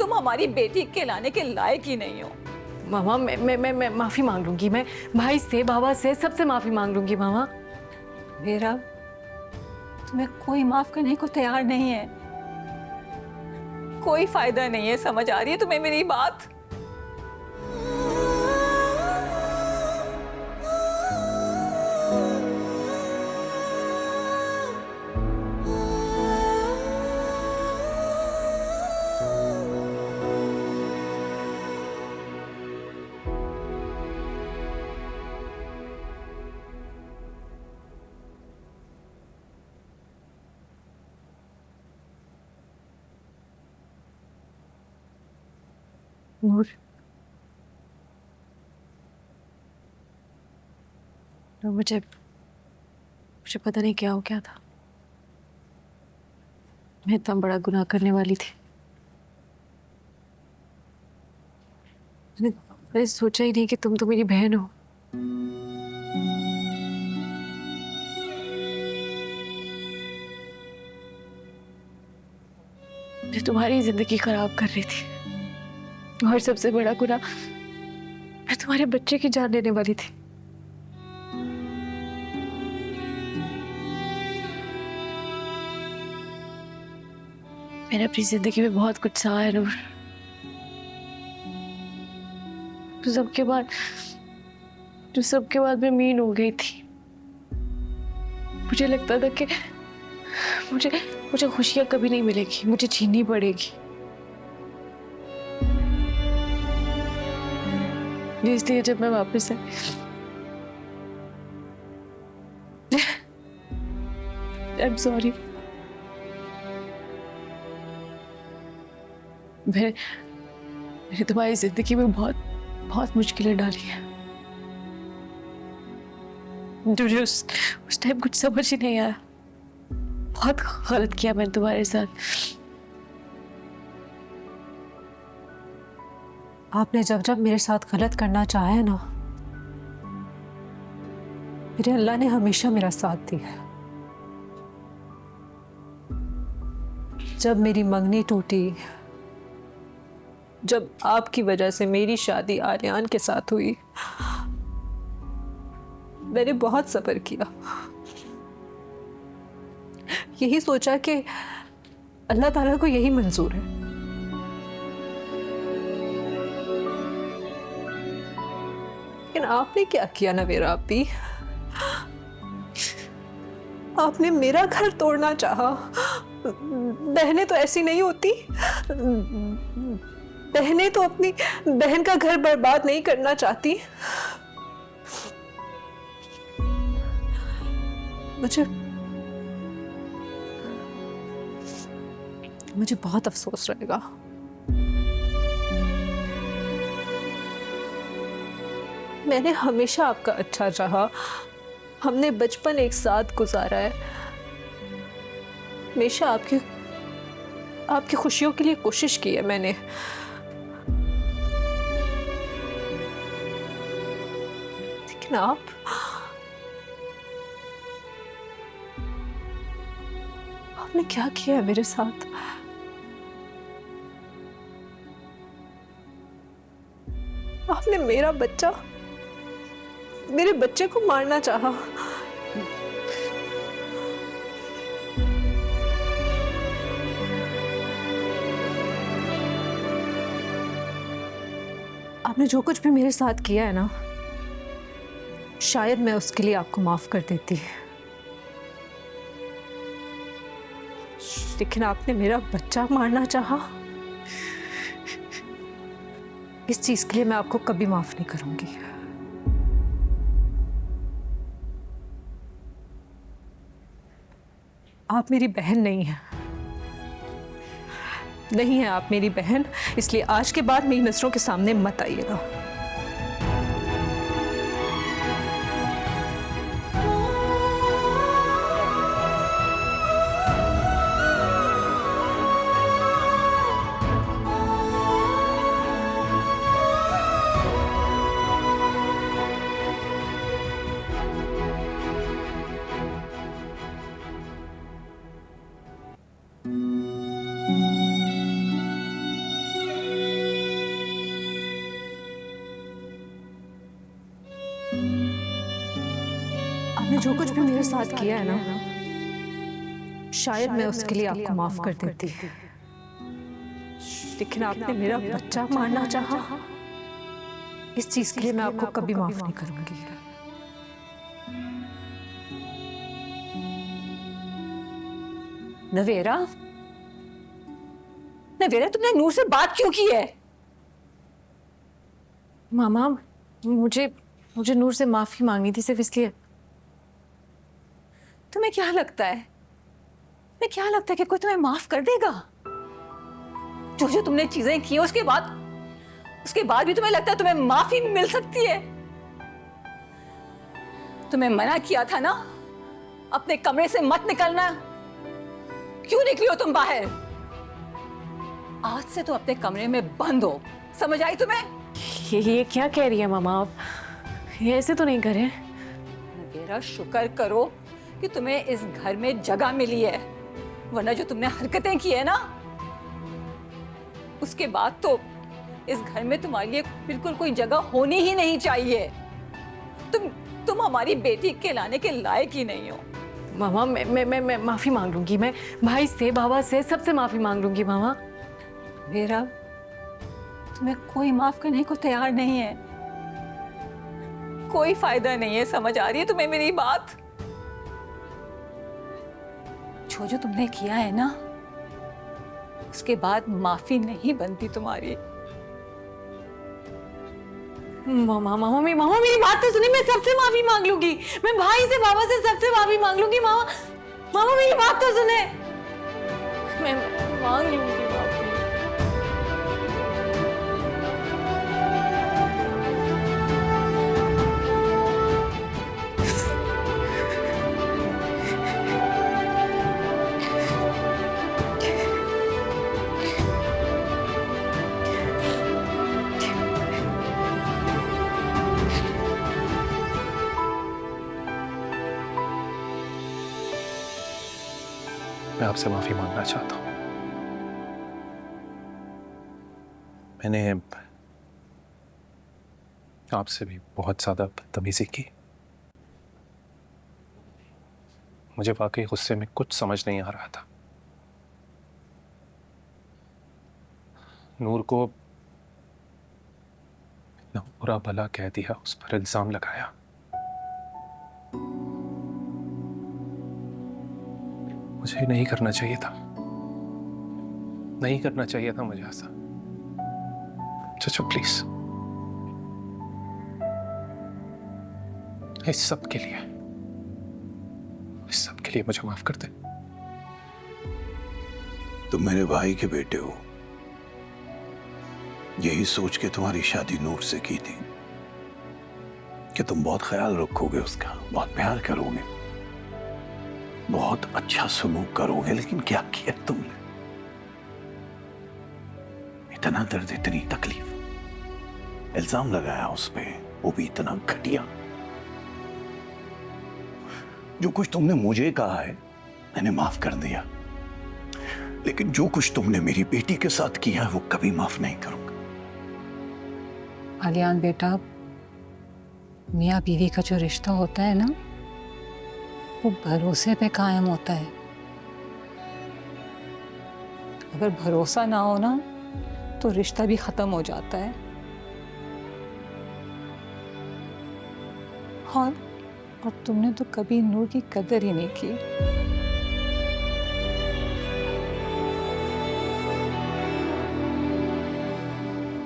तुम हमारी बेटी के लाने के लायक ही नहीं हो। मामा मैं माफी मांग लूंगी। मैं भाई से, बाबा से, सबसे माफी मांग लूंगी मामा। मेरा तुम्हें कोई माफ करने को तैयार नहीं है। कोई फायदा नहीं है। समझ आ रही है तुम्हें मेरी बात? नूर, मुझे पता नहीं क्या हो गया था। मैं इतना बड़ा गुनाह करने वाली थी। मैंने सोचा ही नहीं कि तुम तो मेरी बहन हो। मैं तुम्हारी जिंदगी खराब कर रही थी, और सबसे बड़ा गुनाह, मैं तुम्हारे बच्चे की जान लेने वाली थी। मैंने अपनी जिंदगी में बहुत कुछ सहा है नूर। तो सबके बाद मैं मीन हो गई थी। मुझे लगता था कि मुझे खुशियां कभी नहीं मिलेगी, मुझे छीननी पड़ेगी। इसलिए जब मैं वापस आई, आई एम सॉरी। मैंने तुम्हारी जिंदगी में बहुत मुश्किलें डाली हैं। मुझे उस टाइम कुछ समझ ही नहीं आया। बहुत गलत किया मैंने तुम्हारे साथ। आपने जब मेरे साथ गलत करना चाहा है ना, मेरे अल्लाह ने हमेशा मेरा साथ दिया। जब मेरी मंगनी टूटी, जब आपकी वजह से मेरी शादी आलियान के साथ हुई, मैंने बहुत सब्र किया। यही सोचा कि अल्लाह ताला को यही मंजूर है। लेकिन आपने क्या किया नवेरा आपी? आपने मेरा घर तोड़ना चाहा। बहनें तो ऐसी नहीं होती। बहनें तो अपनी बहन का घर बर्बाद नहीं करना चाहती। मुझे बहुत अफसोस रहेगा। मैंने हमेशा आपका अच्छा चाहा। हमने बचपन एक साथ गुजारा है। हमेशा आपकी खुशियों के लिए कोशिश की है मैंने। लेकिन आपने क्या किया है मेरे साथ? आपने मेरे बच्चे को मारना चाहा। आपने जो कुछ भी मेरे साथ किया है ना, शायद मैं उसके लिए आपको माफ कर देती, लेकिन आपने मेरा बच्चा मारना चाहा। इस चीज के लिए मैं आपको कभी माफ नहीं करूंगी। आप मेरी बहन नहीं हैं। नहीं है आप मेरी बहन, इसलिए आज के बाद मेरी नजरों के सामने मत आइएगा। आपने जो कुछ भी मेरे साथ किया है ना, शायद मैं उसके लिए आपको माफ कर देती, लेकिन आपने मेरा बच्चा मारना चाहा, इस चीज के लिए मैं आपको कभी माफ नहीं करूंगी। नवेरा, नवेरा, तुमने नूर से बात क्यों की है? मामा, मुझे नूर से माफी मांगनी थी, सिर्फ इसलिए। तुम्हें क्या लगता है, तुम्हें क्या लगता है कि कोई तुम्हें माफ कर देगा? जो जो तुमने चीजें की उसके बाद भी तुम्हें लगता है तुम्हें माफी मिल सकती है? तुम्हें मना किया था ना अपने कमरे से मत निकलना, क्यों निकली हो तुम बाहर? आज से तो अपने कमरे में बंद हो, समझ आई तुम्हें? ये क्या कह रही है मामा आप? ये ऐसे तो नहीं करे। नवेरा, शुक्र करो कि तुम्हें इस घर में जगह मिली है, वरना जो तुमने हरकतें की है ना, उसके बाद तो इस घर में तुम्हारे लिए बिल्कुल कोई जगह होनी ही नहीं चाहिए। तुम हमारी बेटी के लाने के लायक ही नहीं हो। मामा, मैं माफी मांग लूंगी, मैं भाई से, बाबा से, सबसे माफी मांग लूंगी मामा। मेरा तुम्हें कोई माफ करने को तैयार नहीं है, कोई फायदा नहीं है। समझ आ रही है तुम्हें मेरी बात? जो जो तुमने किया है ना, उसके बाद माफी नहीं बनती तुम्हारी। मामा मेरी बात तो सुनिए, मैं सबसे माफी मांग लूंगी, मैं भाई से, बाबा से, सबसे माफी मांग लूंगी। मामा मेरी बात तो सुने, मैं मांग लूंगी माफी। मैं आपसे माफी मांगना चाहता हूं। मैंने आपसे भी बहुत ज्यादा बदतमीजी की। मुझे वाकई गुस्से में कुछ समझ नहीं आ रहा था। नूर को इतना बुरा भला कह दिया, उस पर इल्जाम लगाया। मुझे नहीं करना चाहिए था, नहीं करना चाहिए था मुझे ऐसा। चाचा प्लीज, इस सब के लिए मुझे माफ कर दे। तुम मेरे भाई के बेटे हो, यही सोच के तुम्हारी शादी नूर से की थी कि तुम बहुत ख्याल रखोगे उसका, बहुत प्यार करोगे, बहुत अच्छा सलूक करोगे। लेकिन क्या किया तुमने? इतना दर्द, इतनी तकलीफ, इल्जाम लगाया उस पे, वो भी इतना घटिया। जो कुछ तुमने मुझे कहा है मैंने माफ कर दिया, लेकिन जो कुछ तुमने मेरी बेटी के साथ किया है वो कभी माफ नहीं करूंगा। आलियान बेटा, मियाँ बीवी का जो रिश्ता होता है ना, वो भरोसे पे कायम होता है। अगर भरोसा ना हो ना, तो रिश्ता भी खत्म हो जाता है। और तुमने तो कभी नूर की कदर ही नहीं की।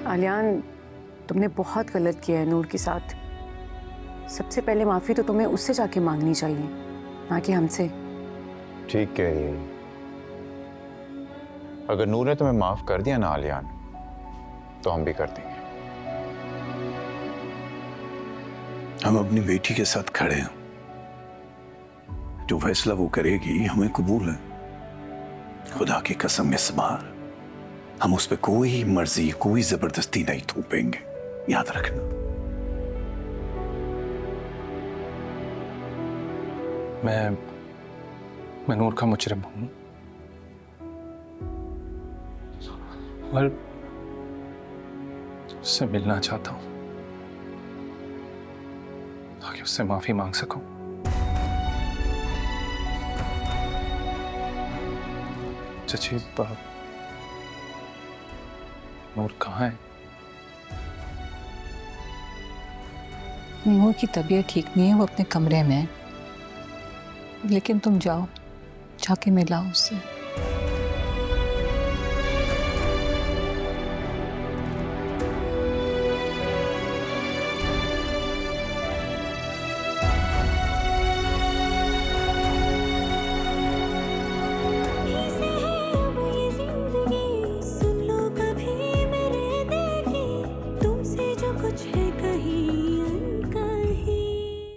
आलियान, तुमने बहुत गलत किया है नूर के साथ। सबसे पहले माफी तो तुम्हें उससे जाके मांगनी चाहिए, ना कि हमसे। ठीक कह रही है। अगर नूर ने तुम्हें माफ कर दिया ना आलियान, तो हम भी कर देंगे। हम अपनी बेटी के साथ खड़े हैं, जो फैसला वो करेगी हमें कबूल है। खुदा की कसम, इस बार हम उस पर कोई मर्जी, कोई जबरदस्ती नहीं थोपेंगे, याद रखना। मैं नूर का मुजरिम हूं और उससे मिलना चाहता हूं ताकि उससे माफी मांग सकूं। सच्ची बात, नूर कहाँ है? नूर की तबीयत ठीक नहीं है, वो अपने कमरे में है। लेकिन तुम जाओ, जाके मिलाओ उससे।